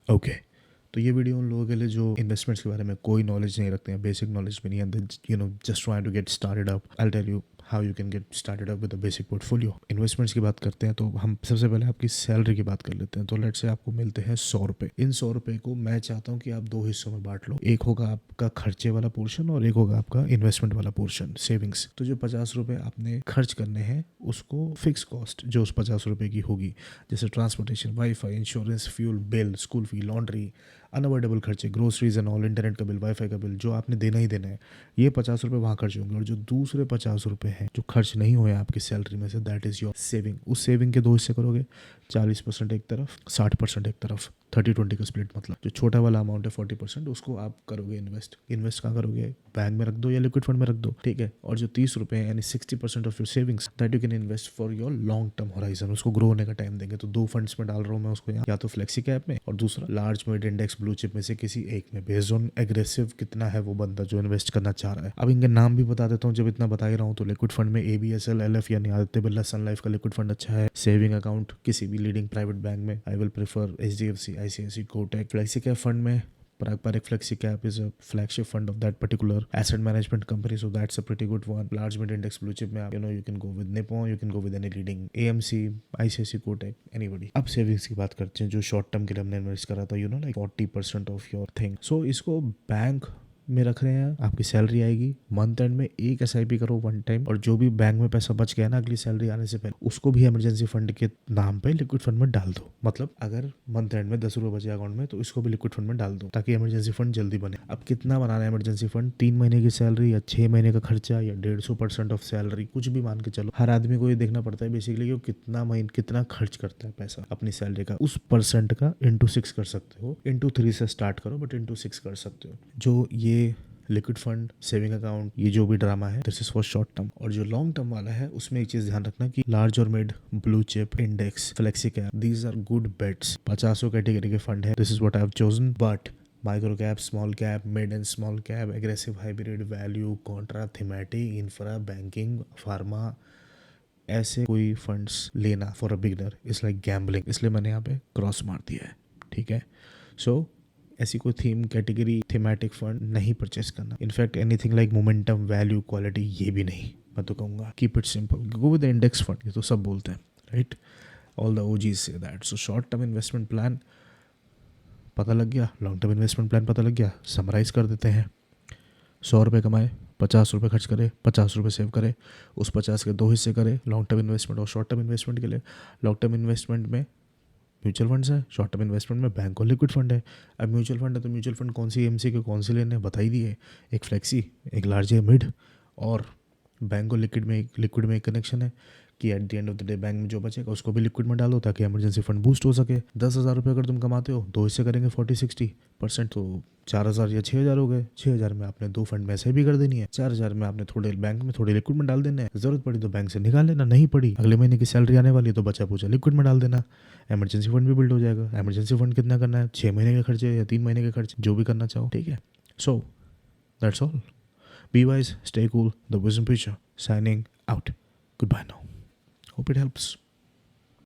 Okay, तो ये video उन लोगों के लिए जो इन्वेस्टमेंट्स के बारे में कोई नॉलेज नहीं रखते हैं, बेसिक नॉलेज भी नहीं है, just trying to get started up. I tell you how you can get started up with a basic portfolio. Investments की बात करते हैं तो हम सबसे पहले आपकी सैलरी की बात कर लेते हैं। तो लेट्स से आपको मिलते हैं 100 रुपये। इन 100 रुपये को मैं चाहता हूँ कि आप दो हिस्सों में बांट लो। एक होगा आपका खर्चे वाला पोर्शन और एक होगा आपका इन्वेस्टमेंट वाला पोर्शन, सेविंग्स। तो जो 50 रुपये आपने खर्च करने हैं उसको फिक्स कॉस्ट जो उस 50 रुपये की होगी, जैसे transportation, wifi, insurance, fuel bill, school fee, laundry, unavoidable खर्चे, ग्रोसरीज एंड ऑल, इंटरनेट का बिल, वाईफाई का बिल, जो आपने देना ही देना है, ये 50 रुपये वहाँ खर्च होंगे। और जो दूसरे 50 रुपये हैं जो खर्च नहीं हुए आपकी सैलरी में से, दैट इज़ योर सेविंग। उस सेविंग के दो हिस्से करोगे, 40% एक तरफ, 60% एक तरफ, 30-20 का स्प्लिट। मतलब जो छोटा वाला अमाउंट है 40% उसको आप करोगे इन्वेस्ट। इन्वेस्ट कहाँ करोगे? बैंक में रख दो या लिक्विड फंड में रख दो, ठीक है। और जो 30 रुपये है यानी 60% of your savings, that you can invest for your long term horizon. उसको ग्रो होने का टाइम देंगे। तो दो फंड्स में डाल रहा हूँ मैं उसको, यहाँ या तो फ्लेक्सी कैप में और दूसरा large mid index blue chip में से किसी एक में, बेस्ड ऑन एग्रेसिव कितना है वो बंदा जो इन्वेस्ट करना चाह रहा है। अब इनके नाम भी बता देता हूँ जब इतना बता ही रहा हूँ। तो लिक्विड फंड में ABSL LF यानी आदित्य बिरला सन लाइफ का लिक्विड फंड अच्छा है। सेविंग अकाउंट किसी भी लीडिंग प्राइवेट बैंक में, I will prefer HDFC, ICICI, Kotak. Flexi cap fund में Parak Flexi Cap is a flagship fund of that particular asset management company, so that's a pretty good one. Large mid index blue chip में you can go with Nippon, you can go with any leading AMC, ICICI, Kotak, anybody. अब savings की बात करते हैं जो short term के लिए हमने इन्वेस्ट करा था, like 40% of your thing. So इसको बैंक में रख रहे हैं। आपकी सैलरी आएगी, मंथ एंड में एक SIP करो वन टाइम, और जो भी बैंक में पैसा बच गया ना अगली सैलरी आने से पहले, उसको भी इमरजेंसी फंड के नाम पे लिक्विड फंड में डाल दो। मतलब अगर मंथ एंड में 10 रुपये बचे अकाउंट में तो इसको भी लिक्विड फंड में डाल दो ताकि इमरजेंसी फंड जल्दी बने। अब कितना बनाना है इमरजेंसी फंड? 3 महीने की सैलरी या 6 महीने का खर्चा या 150% ऑफ सैलरी, कुछ भी मान के चलो। हर आदमी को ये देखना पड़ता है बेसिकली कि वो कितना खर्च करता है पैसा अपनी सैलरी का। उस परसेंट का इंटू 6 कर सकते हो, इंटू 3 से स्टार्ट करो बट इंटू 6 कर सकते हो। जो ये लिक्विड फंड, सेविंग अकाउंट, ये जो भी ड्रामा है, this is for short term. और जो लॉन्ग टर्म वाला है उसमें एक चीज ध्यान रखना कि लार्ज और mid, blue chip, index, flexi cap, these are good bets. 50 category के फंड है, this is what I have chosen. But micro cap, small cap, mid and small cap, aggressive, hybrid, value, contra, thematic, infra, banking, pharma, ऐसे कोई funds लेना for a beginner is like gambling, इसलिए मैंने यहाँ पे cross मार दिया है, ठीक है। सो ऐसी कोई थीम, कैटेगरी, थीमेटिक फंड नहीं परचेस करना। In fact anything like momentum, value, quality, ये भी नहीं। मैं तो कहूँगा keep it simple, go with the index fund, ये तो सब बोलते हैं, right. All the OGs say that. So short term investment plan पता लग गया, लॉन्ग टर्म इन्वेस्टमेंट प्लान पता लग गया। समराइज कर देते हैं। 100 रुपये कमाए, 50 रुपये खर्च करे, 50 रुपये सेव करे, उस 50 के दो हिस्से करे, लॉन्ग टर्म इन्वेस्टमेंट और शॉर्ट टर्म इन्वेस्टमेंट के लिए। लॉन्ग टर्म इन्वेस्टमेंट में म्यूचुअल फंड्स है, शॉर्ट टर्म इन्वेस्टमेंट में बैंक और लिक्विड फंड है। अब म्यूचुअल फंड है तो म्यूचुअल फंड कौन सी AMC के कौन से लेने बता ही दिए, एक फ्लेक्सी, एक लार्ज या मिड, और बैंक और लिक्विड में एक कनेक्शन है कि at the end of the day bank में जो बचेगा उसको भी लिक्विड में डालो ताकि इमरजेंसी फंड बूस्ट हो सके। 10,000 रुपये अगर तुम कमाते हो, दो हिस्से करेंगे 40-60%, तो 4,000 या 6,000 हो गए। 6,000 में आपने दो फंड में ऐसे भी कर देनी है, 4,000 में आपने थोड़े बैंक में थोड़े लिक्विड में डाल देना है। जरूरत पड़ी तो बैंक से निकाल लेना, नहीं पड़ी अगले महीने की सैलरी आने वाली है तो बचा पूछा लिक्विड में डाल देना। इमरजेंसी फंड भी बिल्ड हो जाएगा। इमरजेंसी फंड कितना करना है? 6 महीने के खर्चे या 3 महीने के खर्चे, जो भी करना चाहो, ठीक है। So that's all. Be wise, stay cool, the wisdom preacher, signing out. Goodbye now. Hope it helps.